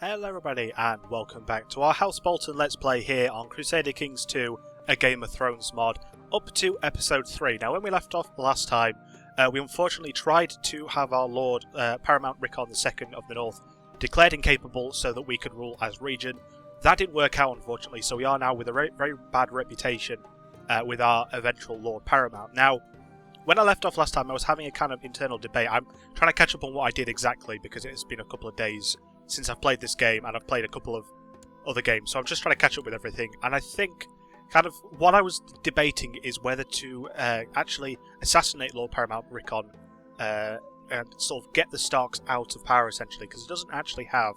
Hello everybody and welcome back to our House Bolton Let's Play here on Crusader Kings 2, a Game of Thrones mod, up to Episode 3. Now when we left off last time, we unfortunately tried to have our Lord Paramount Rickon II of the North declared incapable so that we could rule as regent. That didn't work out unfortunately, so we are now with a very bad reputation with our eventual Lord Paramount. Now, when I left off last time I was having a kind of internal debate. I'm trying to catch up on what I did exactly because it's been a couple of days since I've played this game, and I've played a couple of other games, so I'm just trying to catch up with everything. And I think kind of what I was debating is whether to actually assassinate Lord Paramount Rickon and sort of get the Starks out of power, essentially, because he doesn't actually have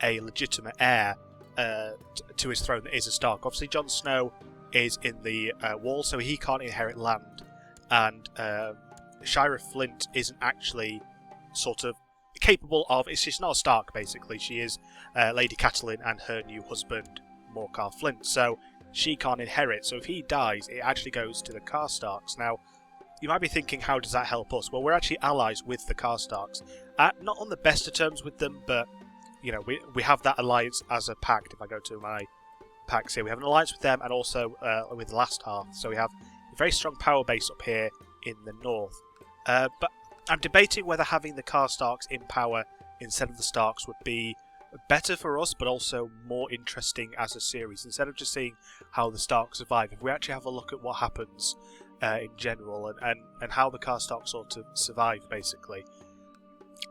a legitimate heir to his throne that is a Stark. Obviously, Jon Snow is in the wall, so he can't inherit land, and Shira Flint isn't actually sort of capable of. She's not a Stark, basically. She is Lady Catelyn and her new husband Morcar Flint, so she can't inherit. So if he dies, it actually goes to the Karstarks. Now, you might be thinking, how does that help us? Well, we're actually allies with the Karstarks. Not on the best of terms with them, but you know, we have that alliance as a pact. If I go to my pacts here, we have an alliance with them and also with Last Hearth. So we have a very strong power base up here in the north. But I'm debating whether having the Karstarks in power instead of the Starks would be better for us, but also more interesting as a series. Instead of just seeing how the Starks survive, if we actually have a look at what happens in general and how the Karstarks sort of survive, basically.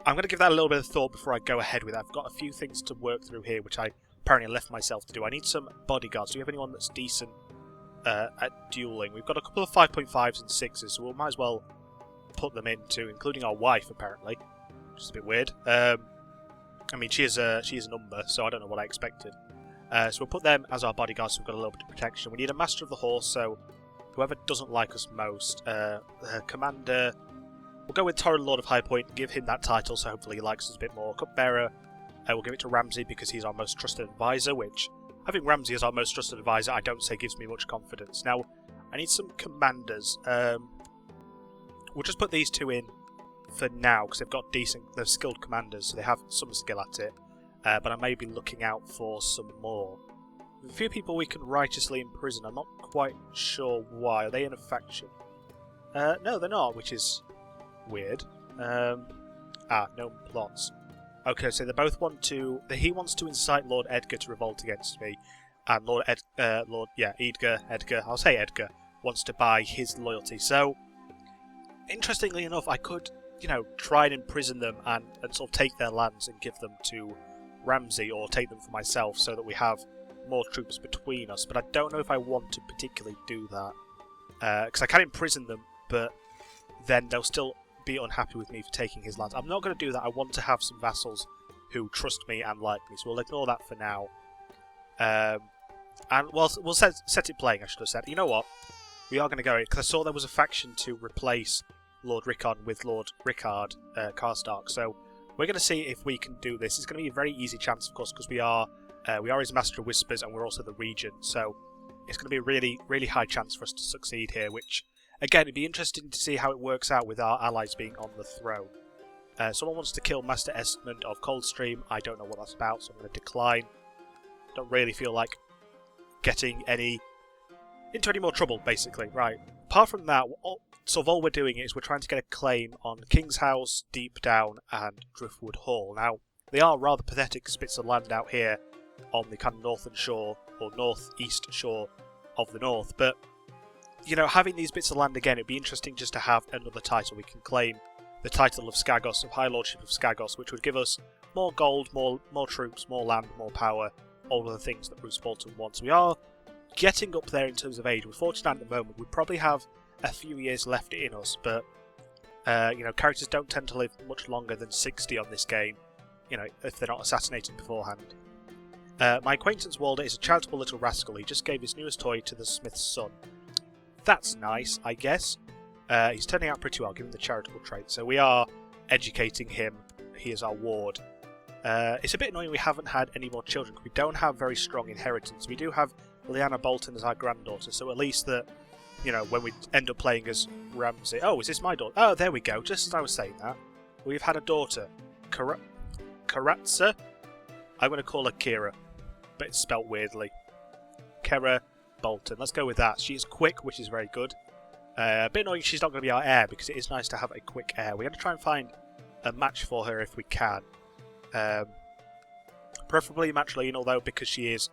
I'm going to give that a little bit of thought before I go ahead with it. I've got a few things to work through here, which I apparently left myself to do. I need some bodyguards. Do you have anyone that's decent at dueling? We've got a couple of 5.5s and 6s, so we might as well put them in too, including our wife, apparently, which is a bit weird. I mean, she is a number, so I don't know what I expected. So we'll put them as our bodyguards, so we've got a little bit of protection. We need a Master of the Horse, so whoever doesn't like us most. Commander, we'll go with Torrhen, Lord of High Point, and give him that title, so hopefully he likes us a bit more. Cupbearer, we'll give it to Ramsay because he's our most trusted advisor, which having Ramsay as our most trusted advisor, I don't say gives me much confidence. Now, I need some commanders. We'll just put these two in for now because they're skilled commanders, so they have some skill at it. But I may be looking out for some more. A few people we can righteously imprison. I'm not quite sure why. Are they in a faction? No, they're not, which is weird. No plots. Okay, so they both want to. He wants to incite Lord Edgar to revolt against me, and Edgar. I'll say Edgar wants to buy his loyalty. So, interestingly enough, I could, try and imprison them and sort of take their lands and give them to Ramsay, or take them for myself, so that we have more troops between us. But I don't know if I want to particularly do that, because I can imprison them, but then they'll still be unhappy with me for taking his lands. I'm not going to do that. I want to have some vassals who trust me and like me, so we'll ignore that for now. And we'll set it playing, I should have said. You know what? We are going to go, because I saw there was a faction to replace Lord Rickon with Lord Rickard Karstark, so we're going to see if we can do this. It's going to be a very easy chance, of course, because we are his Master of Whispers and we're also the Regent, so it's going to be a really high chance for us to succeed here, which, again, it'd be interesting to see how it works out with our allies being on the throne. Someone wants to kill Master Esmond of Coldstream. I don't know what that's about, so I'm going to decline. Don't really feel like getting into any more trouble, basically. Right. Apart from that, all we're doing is we're trying to get a claim on King's House, Deep Down, and Driftwood Hall. Now, they are rather pathetic bits of land out here on the kind of northern shore, or northeast shore of the north, but having these bits of land again, it'd be interesting just to have another title. We can claim the title of Skagos, of High Lordship of Skagos, which would give us more gold, more troops, more land, more power, all of the things that Bruce Bolton wants. We are getting up there in terms of age. We're 49 at the moment. We probably have a few years left in us, but characters don't tend to live much longer than 60 on this game, if they're not assassinated beforehand. My acquaintance Walder is a charitable little rascal. He just gave his newest toy to the smith's son. That's nice, I guess. He's turning out pretty well, given the charitable trait. So we are educating him. He is our ward. It's a bit annoying we haven't had any more children. We don't have very strong inheritance. We do have Lyanna Bolton as our granddaughter, so at least that, when we end up playing as Ramsay... Oh, is this my daughter? Oh, there we go. Just as I was saying that. We've had a daughter. Karatsa? I'm going to call her Kira, but it's spelt weirdly. Kira Bolton. Let's go with that. She's quick, which is very good. A bit annoying she's not going to be our heir, because it is nice to have a quick heir. We're going to try and find a match for her if we can. Preferably matrilineal, though, because she is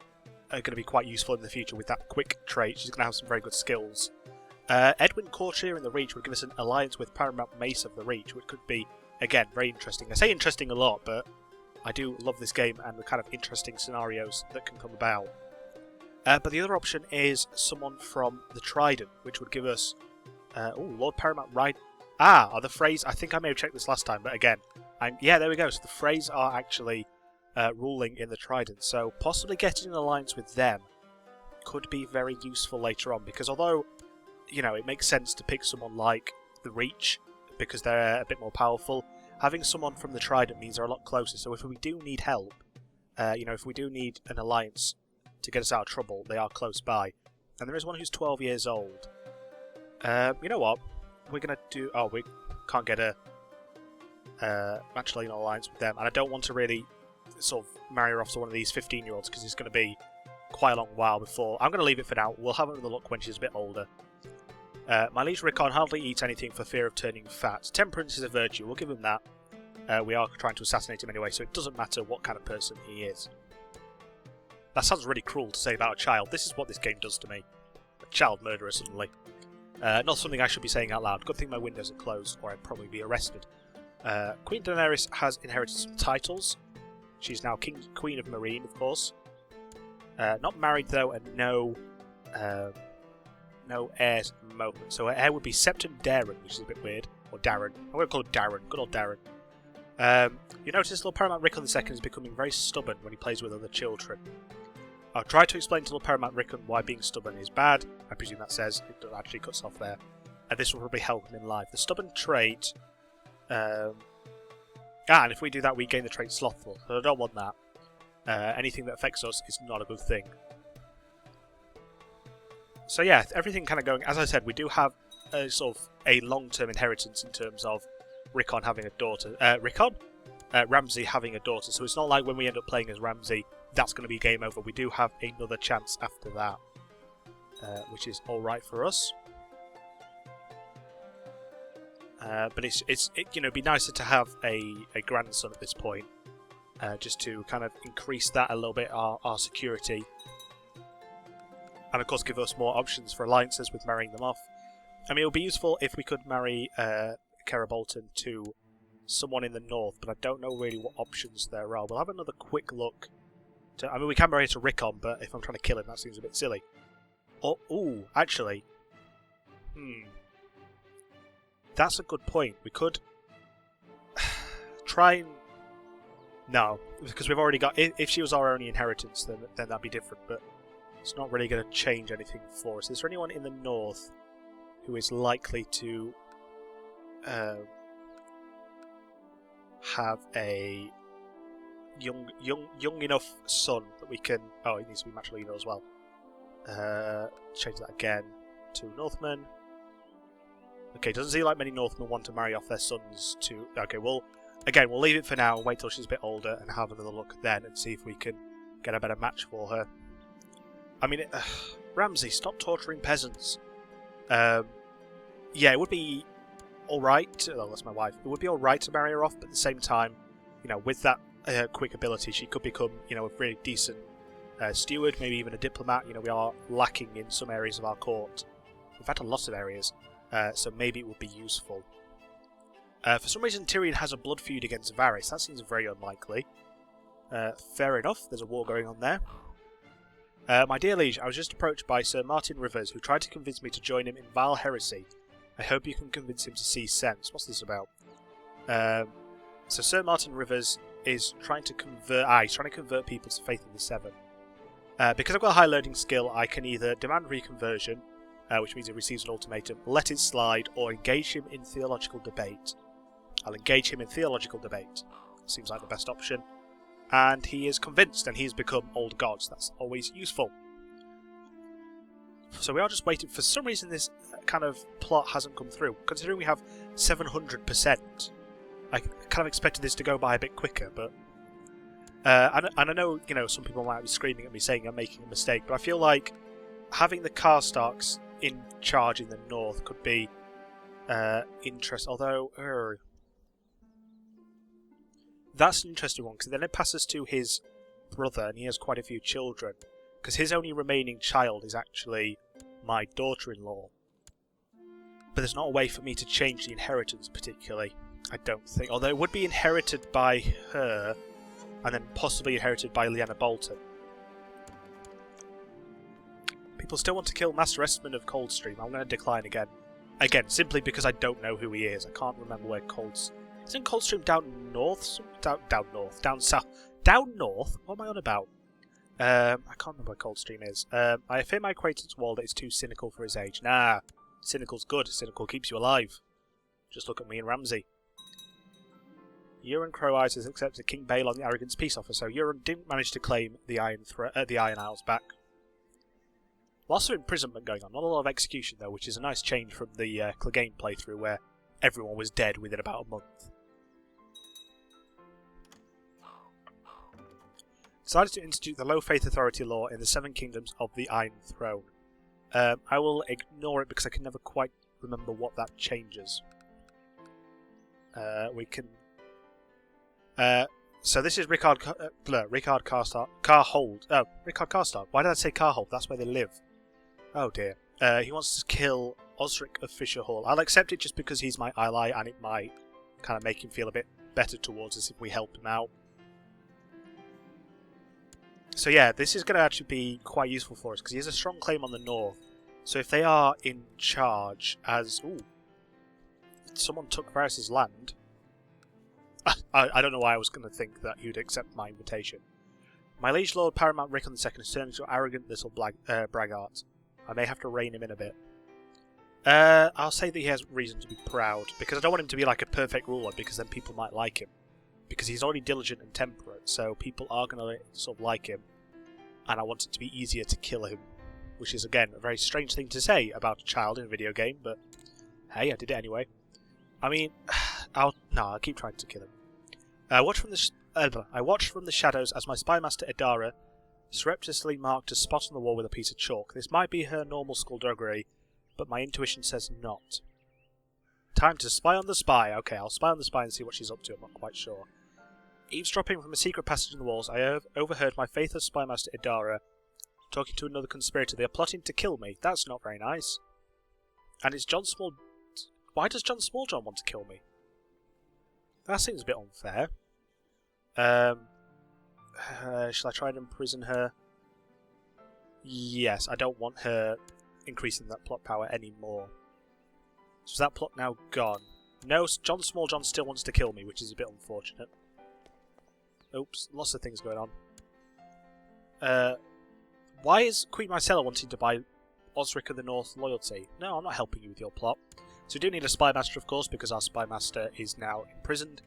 going to be quite useful in the future with that quick trait. She's going to have some very good skills. Edwin Courtier in the Reach would give us an alliance with Paramount Mace of the Reach, which could be, again, very interesting. I say interesting a lot, but I do love this game and the kind of interesting scenarios that can come about. But the other option is someone from the Trident, which would give us... Lord Paramount Ride... the Freys... I think I may have checked this last time, but again... yeah, there we go. So the Freys are actually ruling in the Trident. So possibly getting an alliance with them could be very useful later on. Because although, you know, it makes sense to pick someone like the Reach, because they're a bit more powerful, having someone from the Trident means they're a lot closer. So if we do need help, if we do need an alliance to get us out of trouble, they are close by. And there is one who's 12 years old. You know what? We're going to do... Oh, we can't get a matrilineal alliance with them. And I don't want to really sort of marry her off to one of these 15-year-olds, because it's going to be quite a long while before... I'm going to leave it for now. We'll have another look when she's a bit older. My liege Rickon hardly eats anything for fear of turning fat. Temperance is a virtue. We'll give him that. We are trying to assassinate him anyway, so it doesn't matter what kind of person he is. That sounds really cruel to say about a child. This is what this game does to me. A child murderer, suddenly. Not something I should be saying out loud. Good thing my windows are closed, or I'd probably be arrested. Queen Daenerys has inherited some titles. She's now Queen of Marine, of course. Not married, though, and no heirs at the moment. So her heir would be Septon Darren, which is a bit weird. Or Darren. I'm going to call it Darren. Good old Darren. You notice Lord Paramount Rickon II is becoming very stubborn when he plays with other children. I'll try to explain to Lord Paramount Rickon why being stubborn is bad. I presume that says it actually cuts off there. And this will probably help him in life. The stubborn trait... and if we do that, we gain the trait Slothful. So I don't want that. Anything that affects us is not a good thing. So yeah, everything kind of going... As I said, we do have a sort of a long-term inheritance in terms of Rickon having a daughter. Ramsay having a daughter. So it's not like when we end up playing as Ramsay, that's going to be game over. We do have another chance after that, which is all right for us. But it'd be nicer to have a grandson at this point, just to kind of increase that a little bit, our security, and of course give us more options for alliances with marrying them off. I mean, it would be useful if we could marry Kira Bolton to someone in the north, but I don't know really what options there are. We'll have another quick look. I mean, we can marry her to Rickon, but if I'm trying to kill him, that seems a bit silly. Actually. That's a good point. We could try and... No, because we've already got... If she was our only inheritance, then that'd be different, but it's not really going to change anything for us. Is there anyone in the north who is likely to have a young enough son that we can... Oh, it needs to be matrilineal as well. Change that again to Northmen. Okay, doesn't seem like many Northmen want to marry off their sons to... Okay, well, again, we'll leave it for now, wait till she's a bit older and have another look then and see if we can get a better match for her. I mean, Ramsay, stop torturing peasants. Yeah, it would be alright... Oh, that's my wife. It would be alright to marry her off, but at the same time, with that quick ability, she could become, a really decent steward, maybe even a diplomat. We are lacking in some areas of our court. In fact, a lot of areas. So maybe it would be useful. For some reason, Tyrion has a blood feud against Varys. That seems very unlikely. Fair enough, there's a war going on there. My dear liege, I was just approached by Sir Martin Rivers, who tried to convince me to join him in vile heresy. I hope you can convince him to see sense. What's this about? So Sir Martin Rivers is trying to convert... he's trying to convert people to faith in the Seven. Because I've got a high learning skill, I can either demand reconversion, which means he receives an ultimatum, let it slide, or engage him in theological debate. I'll engage him in theological debate. Seems like the best option. And he is convinced, and he has become old gods. That's always useful. So we are just waiting. For some reason, this kind of plot hasn't come through. Considering we have 700%, I kind of expected this to go by a bit quicker, but And I know, some people might be screaming at me saying I'm making a mistake, but I feel like having the Karstarks in charge in the north could be interesting. Although, that's an interesting one, because then it passes to his brother, and he has quite a few children. Because his only remaining child is actually my daughter-in-law. But there's not a way for me to change the inheritance particularly, I don't think. Although it would be inherited by her, and then possibly inherited by Lyanna Bolton. People still want to kill Master Esmond of Coldstream. I'm going to decline again. Again, simply because I don't know who he is. I can't remember where Isn't Coldstream down north? Down north. Down south. Down north? What am I on about? I can't remember where Coldstream is. I fear my acquaintance Walder is too cynical for his age. Nah. Cynical's good. Cynical keeps you alive. Just look at me and Ramsay. Euron Crow Eyes has accepted King Balon the Arrogant's peace offer, so Euron didn't manage to claim the Iron Isles back. Lots of imprisonment going on, not a lot of execution though, which is a nice change from the Clegane playthrough where everyone was dead within about a month. Decided to institute the Low Faith Authority law in the Seven Kingdoms of the Iron Throne. I will ignore it because I can never quite remember what that changes. We can... so this is Rickard Karstark. Rickard Karstark. Why did I say Carhold? That's where they live. Oh dear. He wants to kill Osric of Fisher Hall. I'll accept it just because he's my ally and it might kind of make him feel a bit better towards us if we help him out. So yeah, this is going to actually be quite useful for us because he has a strong claim on the north. So if they are in charge as... Ooh. Someone took Varys' land. I don't know why I was going to think that he would accept my invitation. My liege lord Paramount Rickon II has turned into an arrogant little braggart. I may have to rein him in a bit. I'll say that he has reason to be proud, because I don't want him to be like a perfect ruler, because then people might like him. Because he's already diligent and temperate, so people are going to sort of like him. And I want it to be easier to kill him. Which is, again, a very strange thing to say about a child in a video game, but hey, I did it anyway. I mean, I'll keep trying to kill him. I watched from the shadows as my spymaster Idara surreptitiously marked a spot on the wall with a piece of chalk. This might be her normal skullduggery, but my intuition says not. Time to spy on the spy. Okay, I'll spy on the spy and see what she's up to. I'm not quite sure. Eavesdropping from a secret passage in the walls, I overheard my faithless spymaster Idara talking to another conspirator. They are plotting to kill me. That's not very nice. And it's Jon Small... Why does Jon Smalljohn want to kill me? That seems a bit unfair. Shall I try and imprison her? Yes, I don't want her increasing that plot power anymore. So is that plot now gone? No, Jon Smalljohn still wants to kill me, which is a bit unfortunate. Oops, lots of things going on. Why is Queen Myrcella wanting to buy Osric of the North loyalty? No, I'm not helping you with your plot. So we do need a spy master, of course, because our spy master is now imprisoned.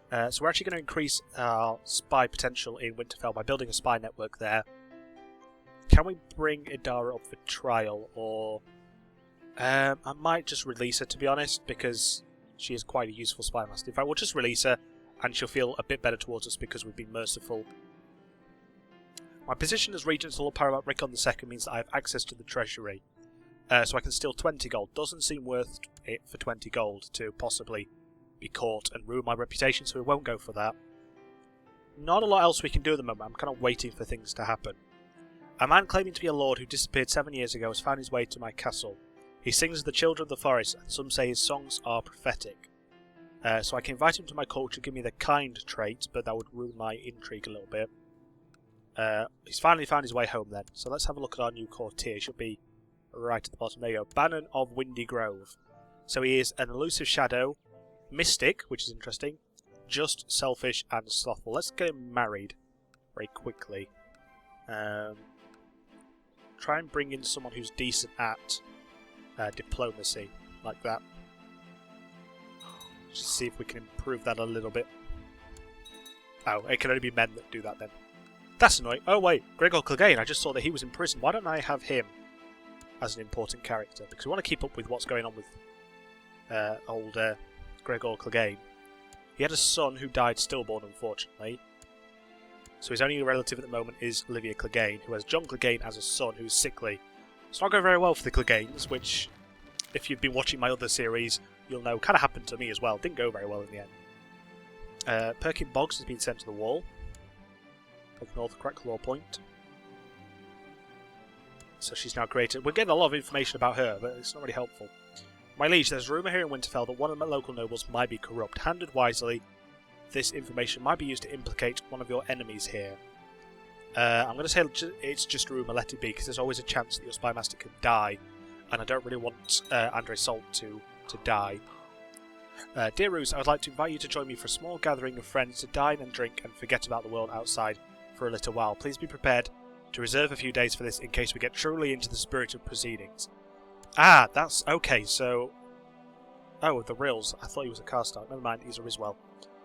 So we're actually going to increase our spy potential in Winterfell by building a spy network there. Can we bring Idara up for trial, or... I might just release her, to be honest, because she is quite a useful spy master. In fact, we'll just release her, and she'll feel a bit better towards us because we've been merciful. My position as Regent to Lord Paramount Rickon II means that I have access to the treasury. So I can steal 20 gold. Doesn't seem worth it for 20 gold to possibly be caught and ruin my reputation, so we won't go for that. Not a lot else we can do at the moment. I'm kind of waiting for things to happen. A man claiming to be a lord who disappeared 7 years ago has found his way to my castle. He sings the children of the forest, and some say his songs are prophetic. So I can invite him to my court to give me the kind trait, but that would ruin my intrigue a little bit. He's finally found his way home then. So let's have a look at our new courtier. He should be right at the bottom. There you go. Bannon of Windy Grove. So he is an elusive shadow, mystic, which is interesting, just, selfish, and slothful. Let's get him married very quickly. Try and bring in someone who's decent at diplomacy, like that. Just see if we can improve that a little bit. Oh, it can only be men that do that then. That's annoying. Oh wait, Gregor Clegane, I just saw that he was in prison. Why don't I have him as an important character? Because we want to keep up with what's going on with old Gregor Clegane. He had a son who died stillborn, unfortunately. So his only relative at the moment is Olivia Clegane, who has John Clegane as a son who's sickly. It's not going very well for the Cleganes, which, if you've been watching my other series, you'll know kind of happened to me as well. Didn't go very well in the end. Perkin Boggs has been sent to the wall. Of North Claw Point. So she's now created. We're getting a lot of information about her, but it's not really helpful. My liege, there's a rumour here in Winterfell that one of the local nobles might be corrupt. Handled wisely, this information might be used to implicate one of your enemies here. I'm going to say it's just a rumour, let it be, because there's always a chance that your spy master can die, and I don't really want Andre Salt to die. Dear Roos, I would like to invite you to join me for a small gathering of friends to dine and drink and forget about the world outside for a little while. Please be prepared to reserve a few days for this in case we get truly into the spirit of proceedings. Ah, that's okay, so... Oh, the Rills. I thought he was a Karstark. Never mind, he's a Riswell.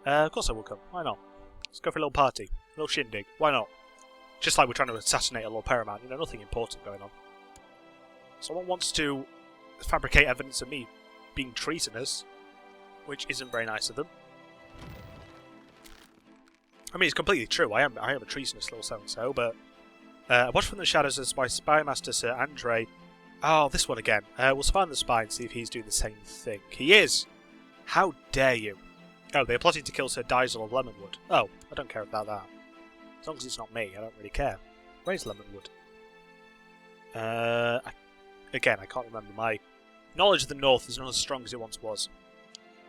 Of course I will come. Why not? Let's go for a little party. A little shindig. Why not? Just like we're trying to assassinate a Lord Paramount. You know, nothing important going on. Someone wants to fabricate evidence of me being treasonous, which isn't very nice of them. I mean, it's completely true. I am a treasonous little so-and-so, but... watch from the shadows as my spy master, Sir Andre... Oh, this one again. We'll spy on the spy and see if he's doing the same thing. He is! How dare you! Oh, they're plotting to kill Sir Dysel of Lemonwood. Oh, I don't care about that. As long as it's not me, I don't really care. Where's Lemonwood? Again, I can't remember. My knowledge of the North is not as strong as it once was.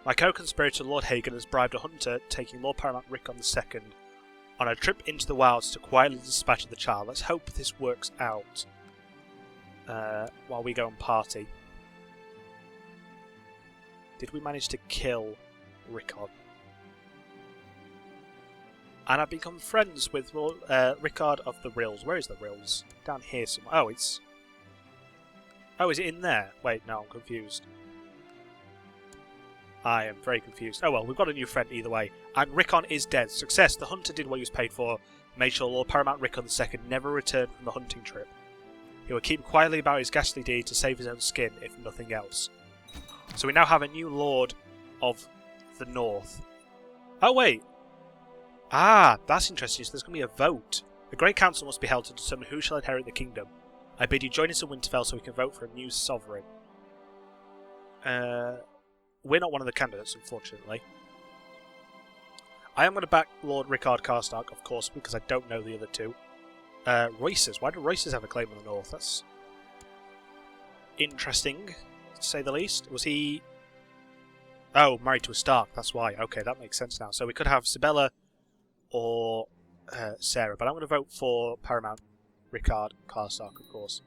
My co-conspirator Lord Hagen has bribed a hunter taking Lord Paramount Rickon II on a trip into the wilds to quietly dispatch the child. Let's hope this works out. While we go and party. Did we manage to kill Rickon? And I've become friends with Rickard of the Rills. Where is the Rills? Down here somewhere. Oh, it's... Oh, is it in there? Wait, no, I'm confused. I am very confused. Oh well, we've got a new friend either way. And Rickon is dead. Success. The hunter did what he was paid for. Made sure Lord Paramount Rickon II never returned from the hunting trip. He will keep quietly about his ghastly deed to save his own skin, if nothing else. So we now have a new Lord of the North. Oh, wait. Ah, that's interesting. So there's going to be a vote. A great council must be held to determine who shall inherit the kingdom. I bid you join us in Winterfell so we can vote for a new sovereign. We're not one of the candidates, unfortunately. I am going to back Lord Rickard Karstark, of course, because I don't know the other two. Royces. Why do Royces have a claim on the North? That's interesting, to say the least. Was he... Oh, married to a Stark, that's why. Okay, that makes sense now. So we could have Sibella or Sarah, but I'm going to vote for Paramount Rickard Karstark, of course.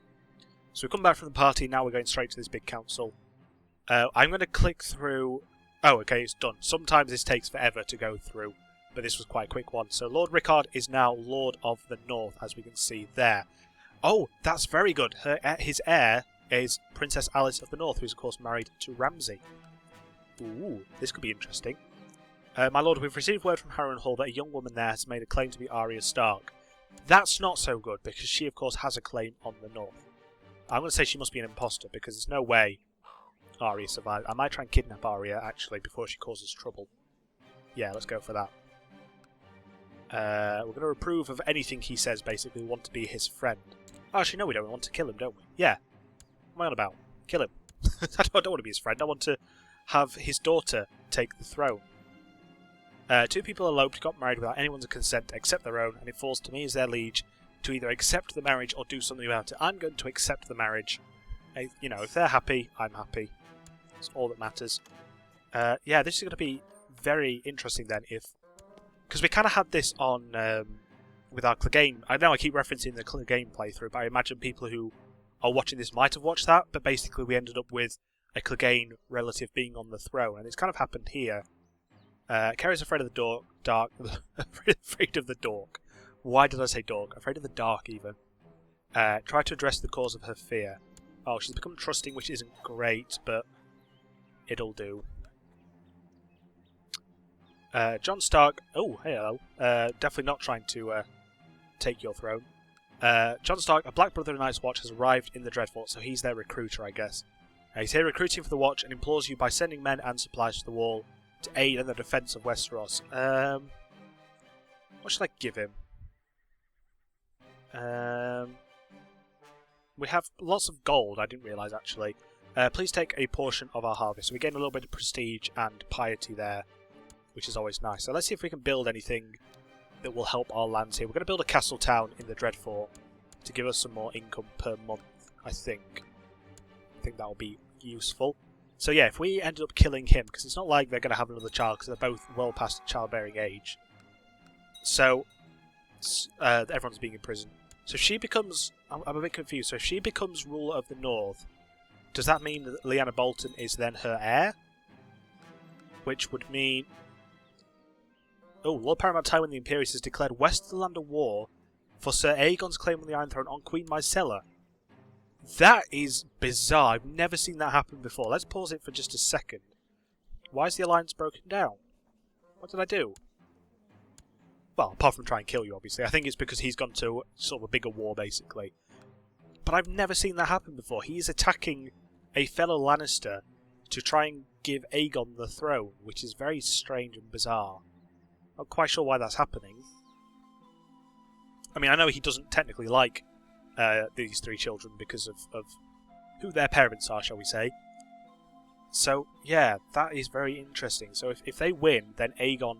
So we come back from the party, now we're going straight to this big council. I'm going to click through... Oh, okay, it's done. Sometimes this takes forever to go through, but this was quite a quick one. So Lord Rickard is now Lord of the North, as we can see there. Oh, that's very good. His heir is Princess Alice of the North, who's of course married to Ramsay. Ooh, this could be interesting. My lord, we've received word from Harrenhal that a young woman there has made a claim to be Arya Stark. That's not so good, because she of course has a claim on the North. I'm going to say she must be an imposter, because there's no way Arya survived. I might try and kidnap Arya, actually, before she causes trouble. Yeah, let's go for that. We're going to approve of anything he says, basically. We want to be his friend. Oh, actually, no, we don't. We want to kill him, don't we? Yeah. What am I on about? Kill him. I don't want to be his friend. I want to have his daughter take the throne. Two people eloped, got married without anyone's consent except their own, and it falls to me as their liege to either accept the marriage or do something about it. I'm going to accept the marriage. You know, if they're happy, I'm happy. That's all that matters. Yeah, this is going to be very interesting then, because we kind of had this on with our Clegane. I know I keep referencing the Clegane playthrough, but I imagine people who are watching this might have watched that, but basically we ended up with a Clegane relative being on the throne, and it's kind of happened here. Kerry's afraid of the dark. Afraid of the dork. Why did I say dork? Afraid of the dark, even. Try to address the cause of her fear. Oh, she's become trusting, which isn't great, but it'll do. John Stark... Oh, hey, hello. Definitely not trying to take your throne. John Stark, a Black Brother of the Night's Watch, has arrived in the Dreadfort, so he's their recruiter, I guess. He's here recruiting for the Watch and implores you by sending men and supplies to the wall to aid in the defence of Westeros. What should I give him? We have lots of gold, I didn't realise actually. Please take a portion of our harvest. So we gain a little bit of prestige and piety there, which is always nice. So let's see if we can build anything that will help our lands here. We're going to build a castle town in the Dreadfort to give us some more income per month, I think. I think that will be useful. So yeah, if we ended up killing him, because it's not like they're going to have another child, because they're both well past childbearing age. So, everyone's being imprisoned. So if she becomes... I'm a bit confused. So if she becomes ruler of the North, does that mean that Lyanna Bolton is then her heir? Which would mean... Oh, Lord Paramount Tywin the Imperious has declared west of the land of war for Sir Aegon's claim on the Iron Throne on Queen Myrcella. That is bizarre. I've never seen that happen before. Let's pause it for just a second. Why is the alliance broken down? What did I do? Well, apart from try and kill you, obviously. I think it's because he's gone to sort of a bigger war, basically. But I've never seen that happen before. He's attacking a fellow Lannister to try and give Aegon the throne, which is very strange and bizarre. Not quite sure why that's happening. I mean, I know he doesn't technically like these three children because of who their parents are, shall we say. So, yeah, that is very interesting. So if they win, then Aegon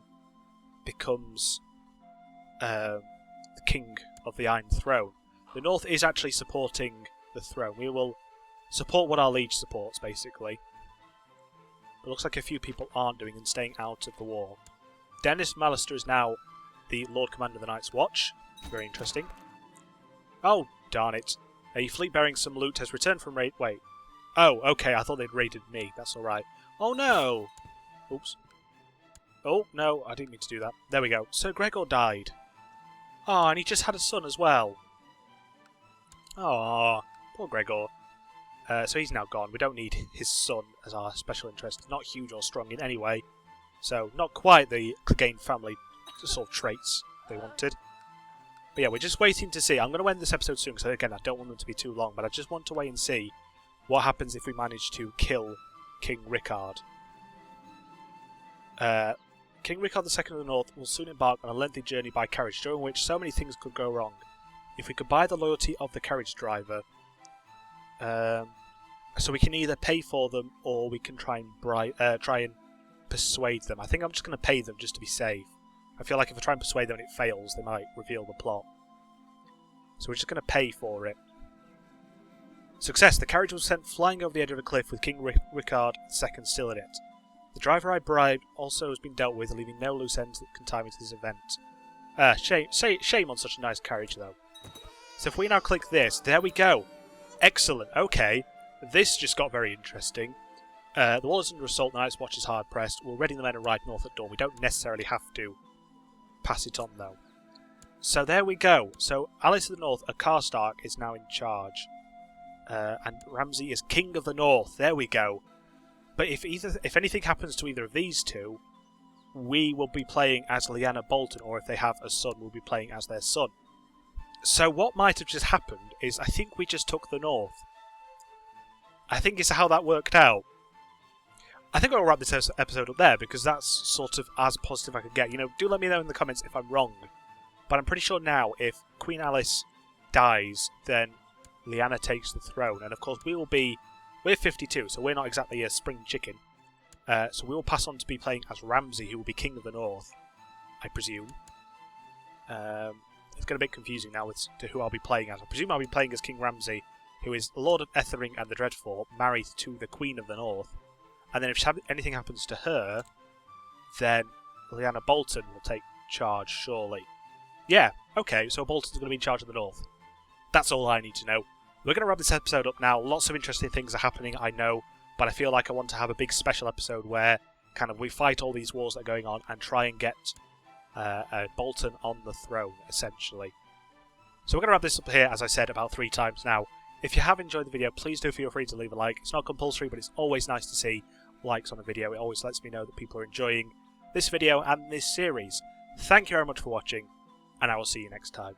becomes the king of the Iron Throne. The North is actually supporting the throne. We will support what our liege supports, basically. It looks like a few people aren't doing and staying out of the war. Dennis Mallister is now the Lord Commander of the Night's Watch. Very interesting. Oh, darn it. A fleet bearing some loot has returned from raid... Wait. Oh, okay, I thought they'd raided me. That's alright. Oh, no! Oops. Oh, no, I didn't mean to do that. There we go. Sir Gregor died. Oh, and he just had a son as well. Oh, poor Gregor. So he's now gone. We don't need his son as our special interest. Not huge or strong in any way. So, not quite the Clegane family sort of traits they wanted. But yeah, we're just waiting to see. I'm going to end this episode soon, because again, I don't want them to be too long, but I just want to wait and see what happens if we manage to kill King Rickard. King Rickard II of the North will soon embark on a lengthy journey by carriage, during which so many things could go wrong. If we could buy the loyalty of the carriage driver, so we can either pay for them, or we can try and persuade them. I think I'm just going to pay them just to be safe. I feel like if I try and persuade them and it fails, they might reveal the plot. So we're just going to pay for it. Success! The carriage was sent flying over the edge of a cliff with King Rickard II still in it. The driver I bribed also has been dealt with, leaving no loose ends that can tie me to this event. Shame on such a nice carriage, though. So if we now click this, there we go. Excellent. Okay. This just got very interesting. The wall is under assault, the Night's Watch is hard pressed. We'll ready the men and ride north at dawn. We don't necessarily have to pass it on, though. So there we go. So Alice of the North, a Karstark, is now in charge. And Ramsay is King of the North. There we go. But if anything happens to either of these two, we will be playing as Lyanna Bolton, or if they have a son, we'll be playing as their son. So what might have just happened is I think we just took the North. I think it's how that worked out. I think I'll wrap this episode up there, because that's sort of as positive I could get. You know, do let me know in the comments if I'm wrong. But I'm pretty sure now, if Queen Alice dies, then Lyanna takes the throne. And of course, we're 52, so we're not exactly a spring chicken. So we will pass on to be playing as Ramsay, who will be King of the North, I presume. It's getting a bit confusing now as to who I'll be playing as. I presume I'll be playing as King Ramsay, who is Lord of Ethering and the Dreadfort, married to the Queen of the North. And then if anything happens to her, then Lyanna Bolton will take charge, surely. Yeah, okay, so Bolton's going to be in charge of the North. That's all I need to know. We're going to wrap this episode up now. Lots of interesting things are happening, I know, but I feel like I want to have a big special episode where kind of we fight all these wars that are going on and try and get Bolton on the throne, essentially. So we're going to wrap this up here, as I said, about 3 times now. If you have enjoyed the video, please do feel free to leave a like. It's not compulsory, but it's always nice to see likes on a video. It always lets me know that people are enjoying this video and this series. Thank you very much for watching, and I will see you next time.